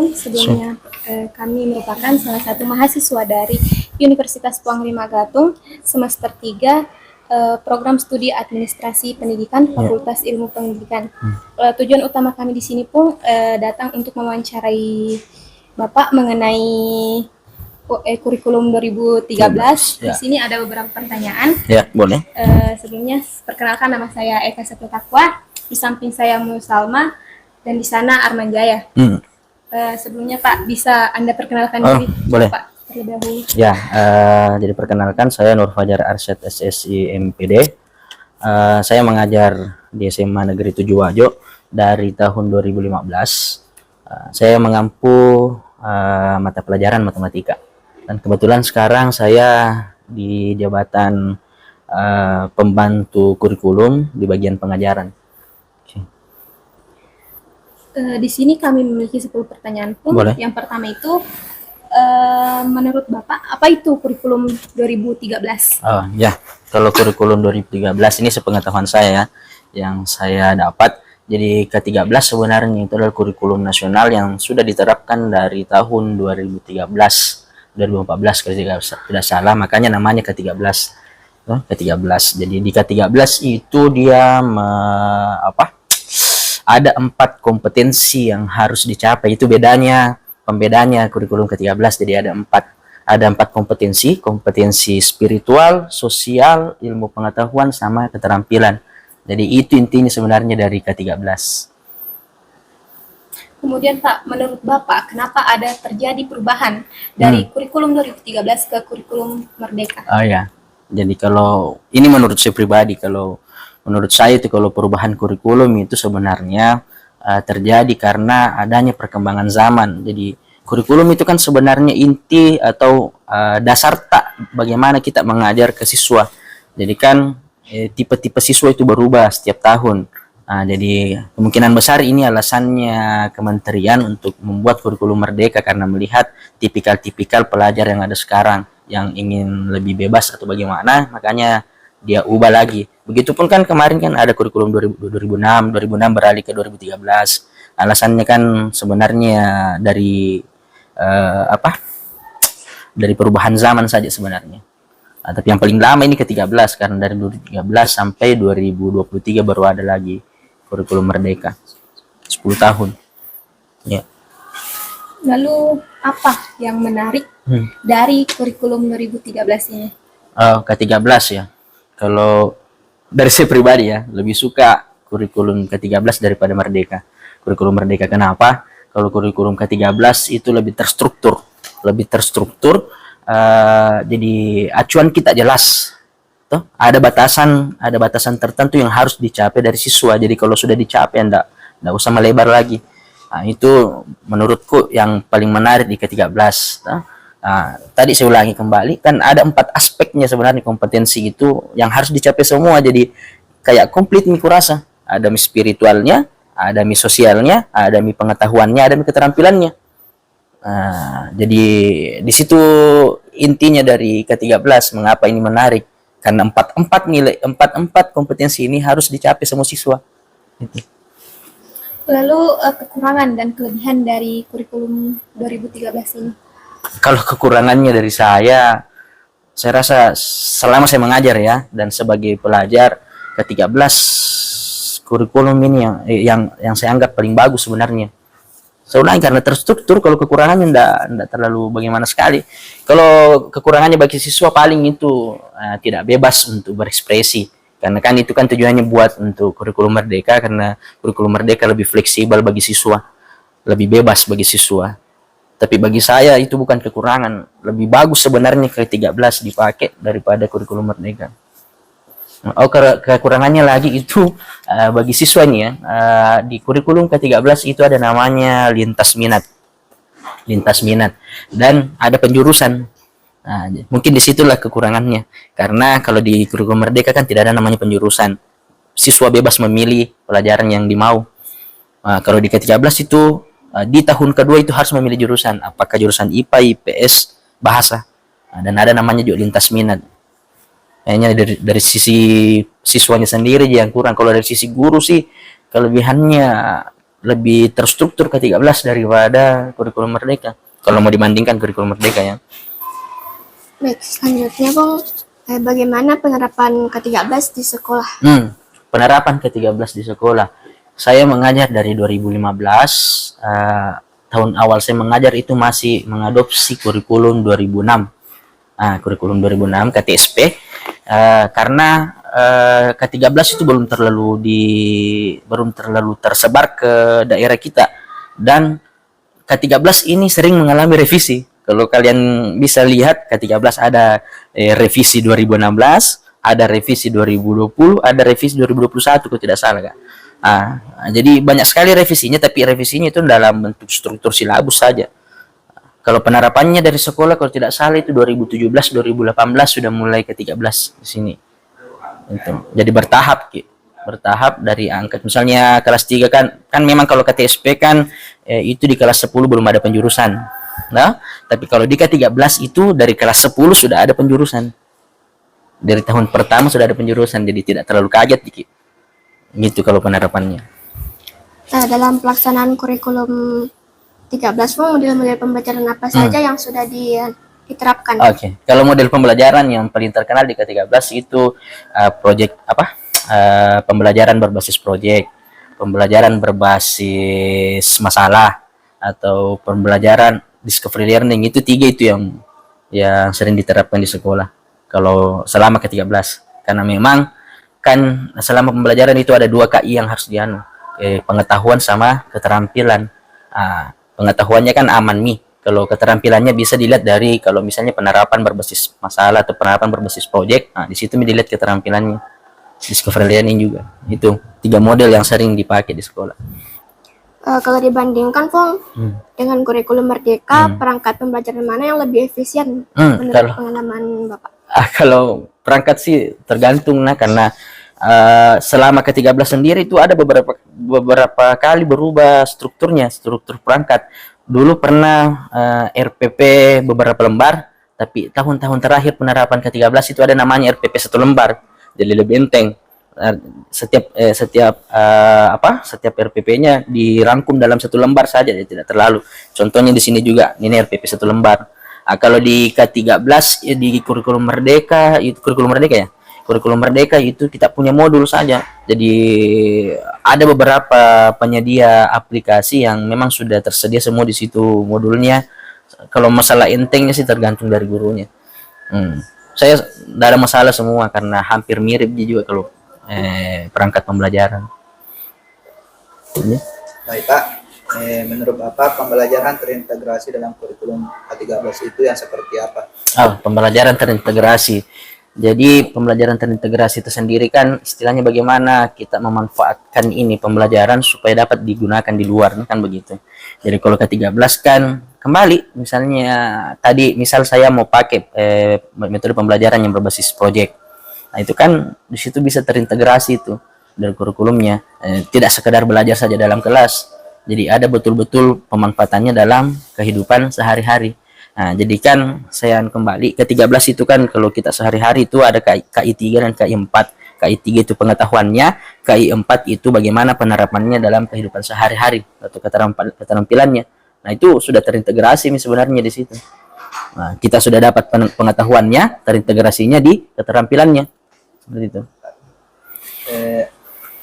wabarakatuh. Sebelumnya kami merupakan salah satu mahasiswa dari Universitas Puang Lima Gatung semester 3 program studi administrasi pendidikan Fakultas Ilmu Pendidikan. Tujuan utama kami di sini pun datang untuk mewawancarai Bapak mengenai kurikulum 2013. Di sini ada beberapa pertanyaan. Ya, boleh. Sebelumnya perkenalkan, nama saya Eka Saputakwa. Di samping saya Salma, dan di sana Arman Jaya. Sebelumnya Pak, bisa Anda perkenalkan diri boleh. Pak terlebih dahulu? Ya, jadi perkenalkan saya Nur Fajar Arsyad SSI MPD. Saya mengajar di SMA Negeri 7 Wajo dari tahun 2015. Saya mengampu mata pelajaran matematika. Dan kebetulan sekarang saya di jabatan pembantu kurikulum di bagian pengajaran. Di sini kami memiliki 10 pertanyaan pun. Boleh. Yang pertama itu, menurut Bapak, apa itu kurikulum 2013? Ya, kalau kurikulum 2013 ini sepengetahuan saya ya, yang saya dapat. Jadi ke-13 sebenarnya itu adalah kurikulum nasional yang sudah diterapkan dari tahun 2013, 2014 kalau tidak salah, makanya namanya ke-13. Ke-13. Jadi di ke-13 itu dia ada 4 kompetensi yang harus dicapai. Itu pembedanya kurikulum ke-13. Jadi ada 4 kompetensi spiritual, sosial, ilmu pengetahuan, sama keterampilan. Jadi itu intinya sebenarnya dari ke-13. Kemudian Pak, menurut Bapak, kenapa ada terjadi perubahan dari kurikulum 2013 ke kurikulum Merdeka? Oh ya, jadi kalau ini menurut saya pribadi, kalau menurut saya itu kalau perubahan kurikulum itu sebenarnya terjadi karena adanya perkembangan zaman. Jadi kurikulum itu kan sebenarnya inti atau dasar bagaimana kita mengajar ke siswa. Jadi kan tipe-tipe siswa itu berubah setiap tahun. Jadi kemungkinan besar ini alasannya kementerian untuk membuat kurikulum merdeka, karena melihat tipikal-tipikal pelajar yang ada sekarang yang ingin lebih bebas atau bagaimana, makanya dia ubah lagi. Begitupun kan kemarin kan ada kurikulum 2006 beralih ke 2013. Alasannya kan sebenarnya dari dari perubahan zaman saja sebenarnya. Tapi yang paling lama ini ke-13, karena dari 2013 sampai 2023 baru ada lagi kurikulum merdeka. 10 tahun. Ya. Lalu apa yang menarik dari kurikulum 2013 ini? Ke-13 ya. Kalau dari saya pribadi ya, lebih suka kurikulum ke-13 daripada merdeka. Kurikulum merdeka kenapa? Kalau kurikulum ke-13 itu lebih terstruktur. Jadi acuan kita jelas. Tuh, ada batasan tertentu yang harus dicapai dari siswa. Jadi kalau sudah dicapai, enggak usah melebar lagi. Itu menurutku yang paling menarik di ke-13. Tadi saya ulangi kembali, kan ada 4 aspeknya sebenarnya kompetensi itu yang harus dicapai semua. Jadi kayak komplit mi kurasa. Ada mi spiritualnya, ada mi sosialnya, ada mi pengetahuannya, ada mi keterampilannya. Jadi di situ intinya dari ke-13 mengapa ini menarik, karena 4 kompetensi ini harus dicapai semua siswa. Lalu kekurangan dan kelebihan dari kurikulum 2013 ini? Kalau kekurangannya dari saya rasa selama saya mengajar ya, dan sebagai pelajar, ke-13 kurikulum ini yang saya anggap paling bagus sebenarnya. Saya ulangi, karena terstruktur. Kalau kekurangannya enggak terlalu bagaimana sekali. Kalau kekurangannya bagi siswa paling itu tidak bebas untuk berekspresi. Karena kan itu kan tujuannya buat untuk kurikulum merdeka, karena kurikulum merdeka lebih fleksibel bagi siswa, lebih bebas bagi siswa. Tapi bagi saya itu bukan kekurangan, lebih bagus sebenarnya ke-13 dipakai daripada kurikulum merdeka. Kekurangannya lagi itu bagi siswanya di kurikulum ke-13 itu ada namanya lintas minat, dan ada penjurusan. Mungkin disitulah kekurangannya, karena kalau di kurikulum merdeka kan tidak ada namanya penjurusan, siswa bebas memilih pelajaran yang dimau. Kalau di ke-13 itu di tahun kedua itu harus memilih jurusan, apakah jurusan IPA, IPS, bahasa, dan ada namanya juga lintas minat. Kayaknya dari sisi siswanya sendiri yang kurang. Kalau dari sisi guru sih kelebihannya lebih terstruktur ke-13 daripada kurikulum Merdeka. Kalau mau dibandingkan kurikulum Merdeka ya. Baik, selanjutnya Bung, bagaimana penerapan ke-13 di sekolah? Penerapan ke-13 di sekolah. Saya mengajar dari 2015, tahun awal saya mengajar itu masih mengadopsi kurikulum 2006. Kurikulum 2006 KTSP, karena ke-13 itu belum terlalu tersebar ke daerah kita, dan ke-13 ini sering mengalami revisi. Kalau kalian bisa lihat, ke-13 ada revisi 2016, ada revisi 2020, ada revisi 2021 kalau tidak salah, Kak. Jadi banyak sekali revisinya, tapi revisinya itu dalam bentuk struktur silabus saja. Kalau penerapannya dari sekolah kalau tidak salah itu 2017 2018 sudah mulai ke-13 di sini. Itu. Jadi bertahap, Ki. Bertahap dari angkat misalnya kelas 3 kan memang kalau KTSP kan itu di kelas 10 belum ada penjurusan. Nah, tapi kalau di K13 itu dari kelas 10 sudah ada penjurusan. Dari tahun pertama sudah ada penjurusan, jadi tidak terlalu kaget, Ki. Gitu kalau penerapannya. Dalam pelaksanaan kurikulum 13 model-model pembelajaran apa saja yang sudah diterapkan? Oke. Kalau model pembelajaran yang paling terkenal di K13 itu pembelajaran berbasis proyek, pembelajaran berbasis masalah, atau pembelajaran discovery learning. Itu 3 itu yang sering diterapkan di sekolah kalau selama K13. Karena memang kan selama pembelajaran itu ada 2 KI yang harus pengetahuan sama keterampilan. Pengetahuannya kan aman nih. Kalau keterampilannya bisa dilihat dari kalau misalnya penerapan berbasis masalah atau penerapan berbasis proyek, di situ dilihat keterampilannya. Discovery learning juga. Itu 3 model yang sering dipakai di sekolah. Kalau dibandingkan dengan kurikulum Merdeka, perangkat pembelajaran mana yang lebih efisien menurut pengalaman Bapak? Kalau perangkat sih tergantung karena selama ke-13 sendiri itu ada beberapa kali berubah struktur perangkat. Dulu pernah RPP beberapa lembar, tapi tahun-tahun terakhir penerapan ke-13 itu ada namanya RPP 1 lembar. Jadi lebih enteng. Setiap RPP-nya dirangkum dalam 1 lembar saja, jadi tidak terlalu. Contohnya di sini juga, ini RPP 1 lembar. Kalau di K13 di kurikulum Merdeka itu kurikulum Merdeka itu kita punya modul saja. Jadi ada beberapa penyedia aplikasi yang memang sudah tersedia semua di situ modulnya. Kalau masalah entengnya sih tergantung dari gurunya. Saya tidak ada masalah semua karena hampir mirip juga kalau perangkat pembelajaran. Baik Pak, menurut Bapak pembelajaran terintegrasi dalam kurikulum K13 itu yang seperti apa? Pembelajaran terintegrasi. Jadi pembelajaran terintegrasi itu sendiri kan istilahnya bagaimana kita memanfaatkan ini pembelajaran supaya dapat digunakan di luar, kan begitu. Jadi kalau K13 kan kembali misalnya tadi misal saya mau pakai metode pembelajaran yang berbasis proyek. Nah, itu kan di situ bisa terintegrasi itu dari kurikulumnya. Tidak sekedar belajar saja dalam kelas. Jadi ada betul-betul pemanfaatannya dalam kehidupan sehari-hari. Nah, jadi kan saya kembali ke-13 itu kan kalau kita sehari-hari itu ada KI 3 dan KI 4. KI 3 itu pengetahuannya, KI 4 itu bagaimana penerapannya dalam kehidupan sehari-hari atau keterampilannya. Nah, itu sudah terintegrasi sebenarnya di situ. Nah, kita sudah dapat pengetahuannya, terintegrasinya di keterampilannya. Seperti itu.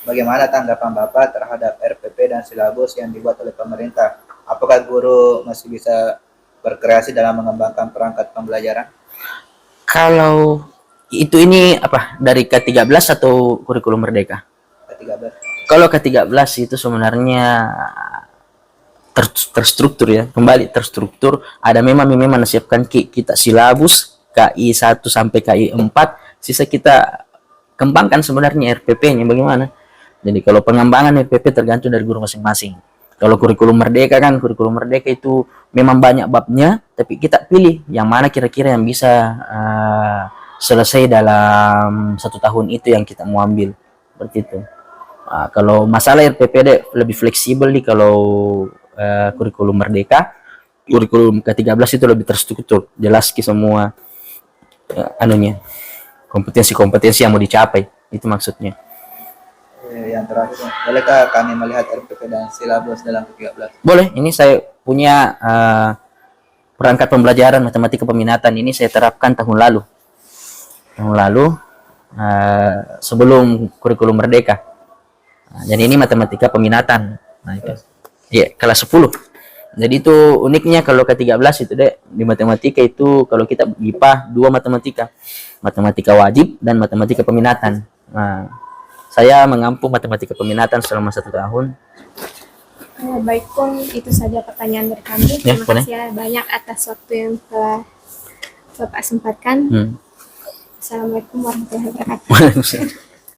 Bagaimana tanggapan Bapak terhadap RPP dan silabus yang dibuat oleh pemerintah? Apakah guru masih bisa berkreasi dalam mengembangkan perangkat pembelajaran? Kalau ini dari K13 atau kurikulum Merdeka? K13. Kalau K13 itu sebenarnya terstruktur ya, kembali terstruktur. Ada memang menyiapkan kita silabus KI 1 sampai KI 4, sisa kita kembangkan sebenarnya RPP-nya bagaimana. Jadi kalau pengembangan RPP tergantung dari guru masing-masing. Kalau kurikulum Merdeka itu memang banyak babnya, tapi kita pilih yang mana kira-kira yang bisa selesai dalam 1 tahun itu yang kita mau ambil. Seperti itu. Kalau masalah RPP lebih fleksibel kalau kurikulum Merdeka, kurikulum K13 itu lebih terstruktur, jelas semua kompetensi-kompetensi yang mau dicapai, itu maksudnya. Yang terakhir, bolehkah kami melihat RPP dan silabus dalam ke-13? Boleh, ini saya punya perangkat pembelajaran matematika peminatan ini saya terapkan tahun lalu. Tahun lalu sebelum kurikulum merdeka. Nah, jadi ini matematika peminatan. Nah, itu. Iya, kelas 10. Jadi itu uniknya kalau ke-13 itu deh di matematika itu kalau kita IPA 2 matematika. Matematika wajib dan matematika peminatan. Nah, saya mengampu matematika peminatan selama 1 tahun. Baik Kong, itu saja pertanyaan dari kami. Ya, Terima boleh. kasih ya banyak atas waktu yang telah Bapak sempatkan. Assalamualaikum warahmatullahi wabarakatuh.